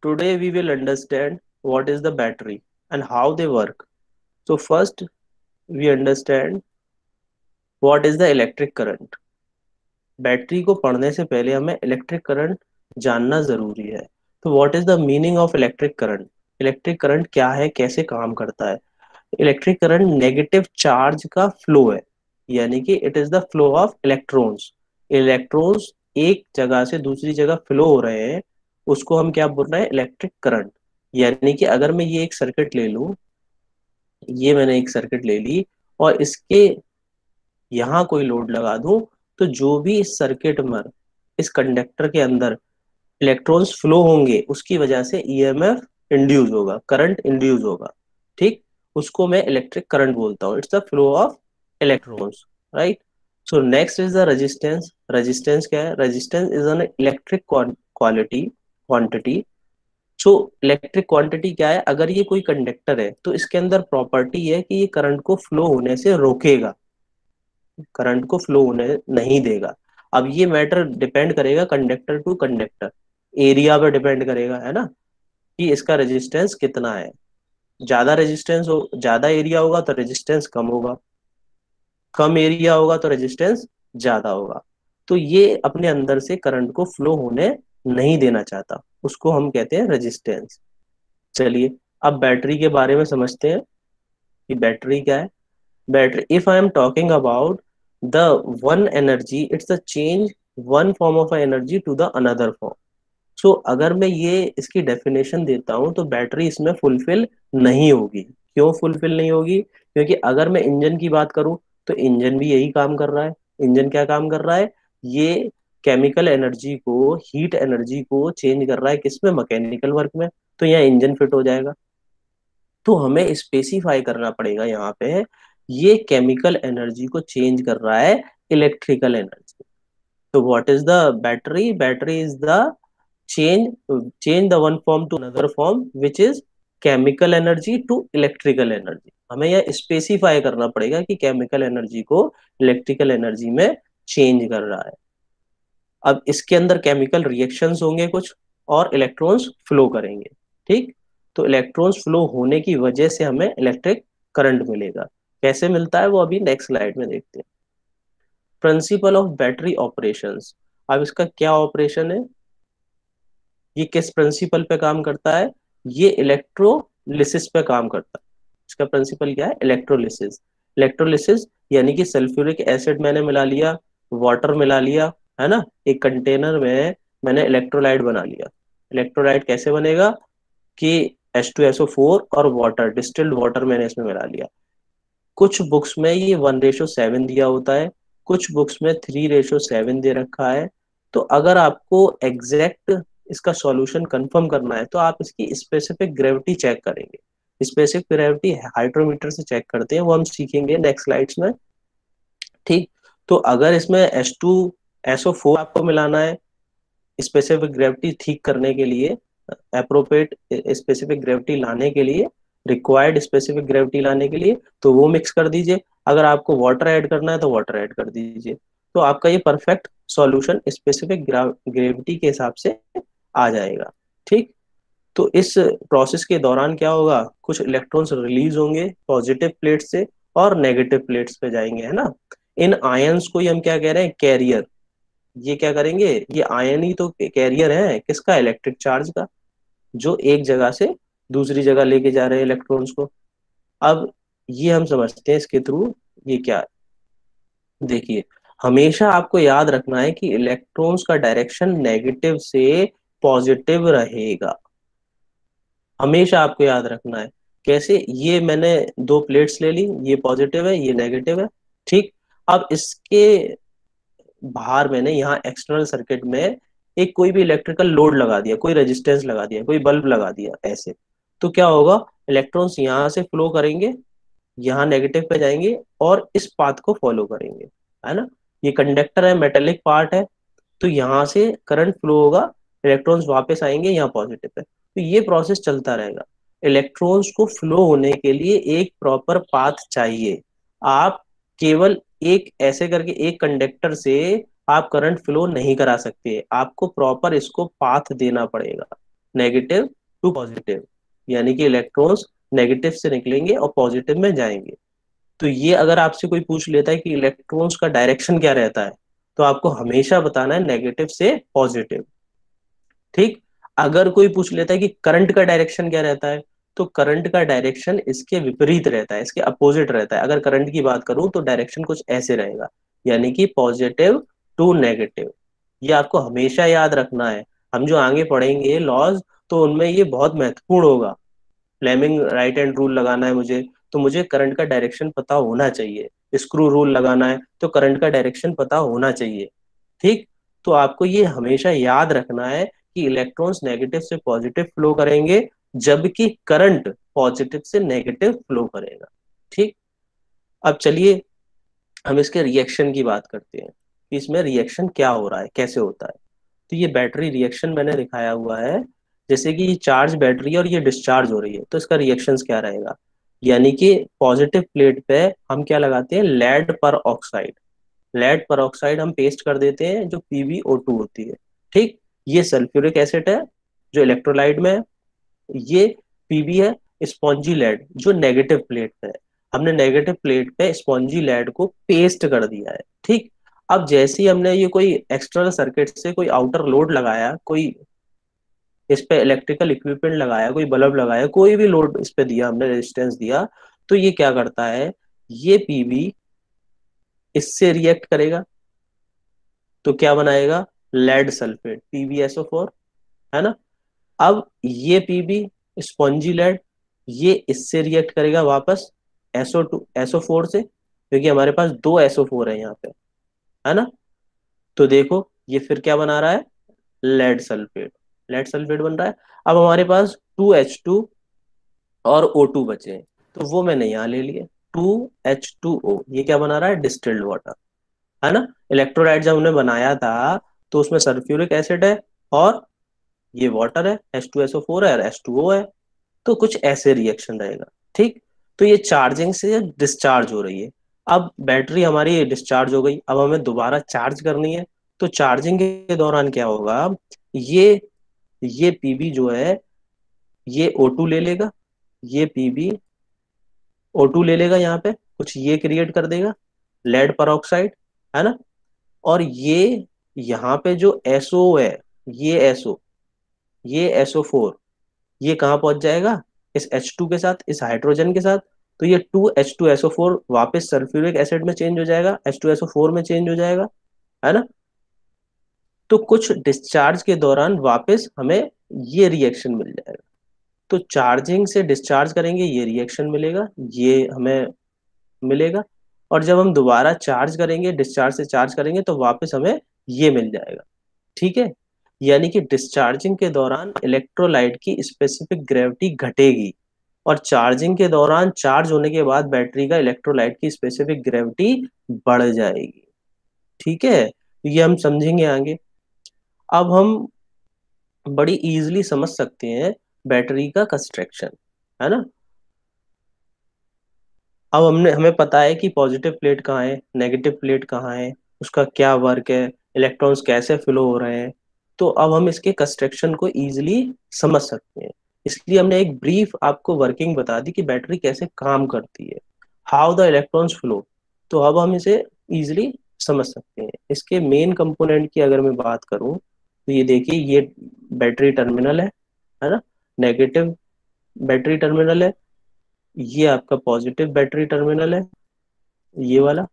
Today we will understand what is the battery and how they work. So first we understand what is the electric current. Battery को पढ़ने से पहले हमें electric current जानना जरूरी है। तो what is the meaning of electric current? Electric current क्या है, कैसे काम करता है? इलेक्ट्रिक करंट नेगेटिव चार्ज का फ्लो है, यानी कि it is the flow of electrons. Electrons एक जगह से दूसरी जगह फ्लो हो रहे हैं, उसको हम क्या बोल रहे हैं? Electric current. यानी कि अगर मैं ये एक सर्किट ले लूं, ये मैंने एक सर्किट ले ली और इसके यहाँ कोई लोड लगा दूं, तो जो भी इस सर्किट में, इस कंडक्टर के अंदर इलेक्ट्रॉन्स फ्लो होंगे, उसकी वजह से ईएमएफ इंड्यूस होगा, करंट इंड्यूस होगा। ठीक, उसको मैं इलेक्ट्रिक करंट बोलता हूँ। It's the flow of electrons, right. So next is the resistance. Resistance क्या है? Resistance is an electric quality quantity. So electric quantity क्या है? अगर ये कोई कंडक्टर है तो इसके अंदर प्रॉपर्टी है कि ये करंट को फ्लो होने से रोकेगा, करंट को फ्लो होने नहीं देगा। अब ये मैटर डिपेंड करेगा कंडक्टर टू कंडक्टर, एरिया पे डिपेंड करेगा, है ना, कि इसका रेजिस्टेंस कितना है। ज्यादा रेजिस्टेंस हो, ज्यादा एरिया होगा तो रेजिस्टेंस कम होगा, कम एरिया होगा तो रेजिस्टेंस ज्यादा होगा। तो ये अपने अंदर से करंट को फ्लो होने नहीं देना चाहता, उसको हम कहते हैं रेजिस्टेंस। चलिए अब बैटरी के बारे में समझते हैं कि बैटरी क्या है। Battery, if I am talking about the one energy, it's the change one form of energy to the another form. So अगर मैं ये इसकी डेफिनेशन देता हूँ तो बैटरी इसमें फुलफिल नहीं होगी। क्यों फुलफिल नहीं होगी? क्योंकि अगर मैं इंजन की बात करूँ तो इंजन भी यही काम कर रहा है। इंजन क्या काम कर रहा है? ये केमिकल एनर्जी को, हीट एनर्जी को चेंज कर रहा है, किसमें? मैकेनिकल वर्क में। तो यहाँ इंजन फिट हो जाएगा। तो हमें स्पेसिफाई करना पड़ेगा यहाँ पे, ये केमिकल एनर्जी को चेंज कर रहा है इलेक्ट्रिकल एनर्जी। तो what is the battery? Battery is the change the one form to another form which is chemical energy to electrical energy. हमें यह स्पेसिफाई करना पड़ेगा कि केमिकल एनर्जी को इलेक्ट्रिकल एनर्जी में चेंज कर रहा है। अब इसके अंदर केमिकल रिएक्शंस होंगे कुछ, और इलेक्ट्रॉन्स फ्लो करेंगे। ठीक, तो इलेक्ट्रॉन्स फ्लो होने की वजह से हमें इलेक्ट्रिक करंट मिलेगा। कैसे मिलता है वो अभी नेक्स्ट स्लाइड में देखते हैं। Principle of battery operations. अब इसका क्या ऑपरेशन है, ये किस प्रिंसिपल पे काम करता है? ये इलेक्ट्रोलिसिस पे काम करता है। इसका प्रिंसिपल क्या है? इलेक्ट्रोलिसिस। इलेक्ट्रोलिसिस यानी कि सल्फ्यूरिक एसिड मैंने मिला लिया, वाटर मिला लिया, है ना, एक कंटेनर में मैंने इलेक्ट्रोलाइट बना लिया। इलेक्ट्रोलाइट कैसे बनेगा कि H2SO4 और वाटर, डिस्टिल्ड वाटर मैंने इसमें मिला लिया। कुछ बुक्स में ये 1:7 दिया होता है, कुछ बुक्स में 3:7 दे रखा है। तो अगर आपको एग्जैक्ट इसका सॉल्यूशन कंफर्म करना है तो आप इसकी स्पेसिफिक ग्रेविटी चेक करेंगे। स्पेसिफिक ग्रेविटी हाइड्रोमीटर से चेक करते हैं, वो हम सीखेंगे नेक्स्ट स्लाइड्स में। ठीक, तो अगर इसमें H2SO4 आपको मिलाना है स्पेसिफिक ग्रेविटी ठीक करने के लिए, अप्रोप्रिएट स्पेसिफिक ग्रेविटी लाने के लिए, रिक्वायर्ड स्पेसिफिक ग्रेविटी लाने के लिए, तो वो मिक्स कर दीजिए। अगर आपको वाटर ऐड करना है तो वाटर ऐड कर दीजिए। तो आपका ये परफेक्ट सॉल्यूशन स्पेसिफिक ग्रेविटी के हिसाब से आ जाएगा। ठीक, तो इस प्रोसेस के दौरान क्या होगा? कुछ इलेक्ट्रॉन्स रिलीज होंगे पॉजिटिव प्लेट से और नेगेटिव प्लेट्स पे जाएंगे, है ना। इन आयंस को ही हम क्या कह रहे हैं? कैरियर। ये क्या करेंगे? ये आयन ही तो कैरियर है, किसका? इलेक्ट्रिक चार्ज का, जो एक जगह से दूसरी जगह लेके जा रहे हैं इलेक्ट्रॉन्स को। अब ये हम समझते हैं इसके थ्रू ये क्या है। देखिए, हमेशा आपको याद रखना है कि इलेक्ट्रॉन्स का डायरेक्शन नेगेटिव से पॉजिटिव रहेगा। हमेशा आपको याद रखना है। कैसे? ये मैंने दो प्लेट्स ले ली, ये पॉजिटिव है, ये नेगेटिव है। ठीक, अब इसके बाहर मैंने यहाँ एक्सटर्नल सर्किट में एक कोई भी इलेक्ट्रिकल लोड लगा दिया, कोई रेजिस्टेंस लगा दिया, कोई बल्ब लगा दिया ऐसे। तो क्या होगा? इलेक्ट्रॉन्स यहाँ से फ्लो करेंगे, यहाँ नेगेटिव पे जाएंगे और इस पाथ को फॉलो करेंगे, है ना। ये कंडक्टर है, मेटेलिक पार्ट है, तो यहाँ से करंट फ्लो होगा, इलेक्ट्रॉन्स वापस आएंगे यहाँ पॉजिटिव पे। तो ये प्रोसेस चलता रहेगा। इलेक्ट्रॉन्स को फ्लो होने के लिए एक प्रॉपर पाथ चाहिए। आप केवल एक ऐसे करके एक कंडक्टर से आप करंट फ्लो नहीं करा सकते, आपको प्रॉपर इसको पाथ देना पड़ेगा, नेगेटिव टू पॉजिटिव, यानी कि इलेक्ट्रॉन्स नेगेटिव से निकलेंगे और पॉजिटिव में जाएंगे। तो ये अगर आपसे कोई पूछ लेता है कि इलेक्ट्रॉन्स का डायरेक्शन क्या रहता है, तो आपको हमेशा बताना है नेगेटिव से पॉजिटिव। ठीक। अगर कोई पूछ लेता है कि करंट का डायरेक्शन क्या रहता है, तो करंट का डायरेक्शन इसके विपरीत रहता है, इसके अपोजिट रहता है। अगर करंट की बात करूं तो डायरेक्शन कुछ ऐसे रहेगा, यानी कि पॉजिटिव टू नेगेटिव। ये आपको हमेशा याद रखना है। हम जो आगे पढ़ेंगे लॉज, तो उनमें ये बहुत महत्वपूर्ण होगा। फ्लेमिंग राइट हैंड रूल लगाना है मुझे, तो मुझे करंट का डायरेक्शन पता होना चाहिए। स्क्रू रूल लगाना है तो करंट का डायरेक्शन पता होना चाहिए। ठीक। तो आपको ये हमेशा याद रखना है कि इलेक्ट्रॉन्स नेगेटिव से पॉजिटिव फ्लो करेंगे, जबकि करंट पॉजिटिव से नेगेटिव फ्लो करेगा। ठीक। अब चलिए हम इसके रिएक्शन की बात करते हैं कि इसमें रिएक्शन क्या हो रहा है, कैसे होता है। तो ये बैटरी रिएक्शन मैंने दिखाया हुआ है। जैसे कि ये चार्ज बैटरी है और ये डिस्चार्ज हो रही है, तो इसका रिएक्शंस क्या रहेगा। यानी कि पॉजिटिव प्लेट पे हम क्या लगाते हैं, लेड पर ऑक्साइड। लेड पर ऑक्साइड हम पेस्ट कर देते हैं, जो PbO2 होती है। ठीक। ये सल्फ्यूरिक एसिड है जो इलेक्ट्रोलाइट में है। ये पीबी है, स्पॉन्जी लेड, जो नेगेटिव प्लेट पे है। हमने नेगेटिव प्लेट पे स्पॉन्जी लेड को पेस्ट कर दिया है। ठीक। अब जैसे ही हमने ये कोई एक्सटर्नल सर्किट से कोई आउटर लोड लगाया, कोई इस पे इलेक्ट्रिकल इक्विपमेंट लगाया, कोई बल्ब लगाया, कोई भी लोड इस पे दिया, हमने रेजिस्टेंस दिया, तो ये क्या करता है, ये पीबी इससे रिएक्ट करेगा। तो क्या बनाएगा, लेड सल्फेट, PbSO4, है ना। अब ये पीबी स्पॉन्जी लेड, ये इससे रिएक्ट करेगा वापस SO4 से, क्योंकि हमारे पास दो SO4 है यहाँ पे, है ना। तो देखो ये फिर क्या बना रहा है, लेड सल्फेट। लेड सल्फेट बन रहा है। अब हमारे पास 2H2 और O2 बचे हैं, तो वो मैंने यहाँ ले लिए। 2H2O, ये क्या बना रहा है, डिस्टिल्ड वाटर, है ना। इलेक्ट्रोलाइट जब हमने बनाया था, तो उसमें सल्फ्यूरिक एसिड है और ये वाटर है, H2SO4 है और H2O है। तो कुछ ऐसे रिएक्शन रहेगा। ठीक। तो ये चार्जिंग से डिस्चार्ज हो रही है। अब बैटरी हमारी डिस्चार्ज हो गई, अब हमें दोबारा चार्ज करनी है। तो चार्जिंग के दौरान क्या होगा, ये ये पीबी जो है, ये O2 ले लेगा, ये पीबी O2 ले लेगा, यहाँ पे कुछ ये क्रिएट कर देगा, लेड पर ऑक्साइड, है ना। और ये यहाँ पे जो SO है, ये SO, ये SO4, ये कहाँ पहुंच जाएगा, इस H2 के साथ, इस हाइड्रोजन के साथ। तो ये 2H2SO4 वापस सल्फ्यूरिक एसिड में चेंज हो जाएगा, H2SO4 में चेंज हो जाएगा, है ना। तो कुछ डिस्चार्ज के दौरान वापस हमें ये रिएक्शन मिल जाएगा। तो चार्जिंग से डिस्चार्ज करेंगे, ये रिएक्शन मिलेगा, ये हमें मिलेगा। और जब हम दोबारा चार्ज करेंगे, डिस्चार्ज से चार्ज करेंगे, तो वापस हमें ये मिल जाएगा। ठीक है। यानी कि डिस्चार्जिंग के दौरान इलेक्ट्रोलाइट की स्पेसिफिक ग्रेविटी घटेगी, और चार्जिंग के दौरान चार्ज होने के बाद बैटरी का इलेक्ट्रोलाइट की स्पेसिफिक ग्रेविटी बढ़ जाएगी। ठीक है। तो ये हम समझेंगे आगे। अब हम बड़ी इजीली समझ सकते हैं बैटरी का कंस्ट्रक्शन, है ना। अब हमें पता है कि पॉजिटिव प्लेट कहाँ है, नेगेटिव प्लेट कहाँ है, उसका क्या वर्क है, इलेक्ट्रॉन्स कैसे फ्लो हो रहे हैं। तो अब हम इसके कंस्ट्रक्शन को इजीली समझ सकते हैं। इसलिए हमने एक ब्रीफ आपको वर्किंग बता दी कि बैटरी कैसे काम करती है, हाउ द इलेक्ट्रॉन्स फ्लो। तो अब हम इसे इजीली समझ सकते हैं। इसके मेन कंपोनेंट की अगर मैं बात करूं, तो ये देखिए, ये बैटरी टर्मिनल है ना, नेगेटिव बैटरी टर्मिनल है। ये आपका पॉजिटिव बैटरी टर्मिनल है, ये वाला,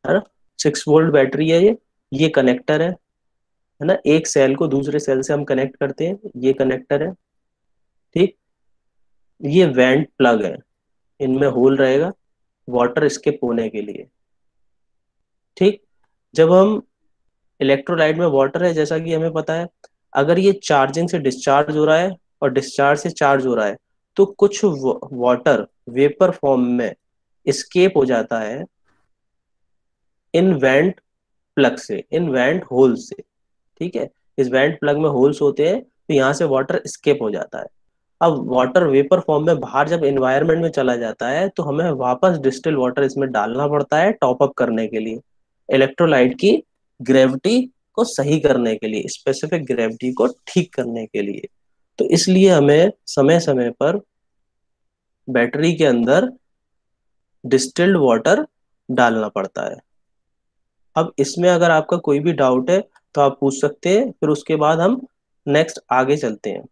है ना। 6 वोल्ट बैटरी है ये कनेक्टर है ना। एक सेल को दूसरे सेल से हम कनेक्ट करते हैं, ये कनेक्टर है। ठीक। ये वेंट प्लग है, इनमें होल रहेगा वाटर स्किप होने के लिए। ठीक। जब हम इलेक्ट्रोलाइट में वाटर है, जैसा कि हमें पता है, अगर ये चार्जिंग से डिस्चार्ज हो रहा है और डिस्चार्ज से चार्ज हो रहा है, तो कुछ वाटर वेपर फॉर्म में स्केप हो जाता है इन वेंट प्लग से, इन वेंट होल से। ठीक है। इस वेंट प्लग में होल्स होते हैं, तो यहाँ से वाटर स्केप हो जाता है। अब वाटर वेपर फॉर्म में बाहर जब एनवायरनमेंट में चला जाता है, तो हमें वापस डिस्टिल वाटर इसमें डालना पड़ता है टॉप अप करने के लिए, इलेक्ट्रोलाइट की ग्रेविटी को सही करने के लिए, स्पेसिफिक ग्रेविटी को ठीक करने के लिए। तो इसलिए हमें समय समय पर बैटरी के अंदर डिस्टिल्ड वाटर डालना पड़ता है। अब इसमें अगर आपका कोई भी डाउट है तो आप पूछ सकते हैं, फिर उसके बाद हम नेक्स्ट आगे चलते हैं।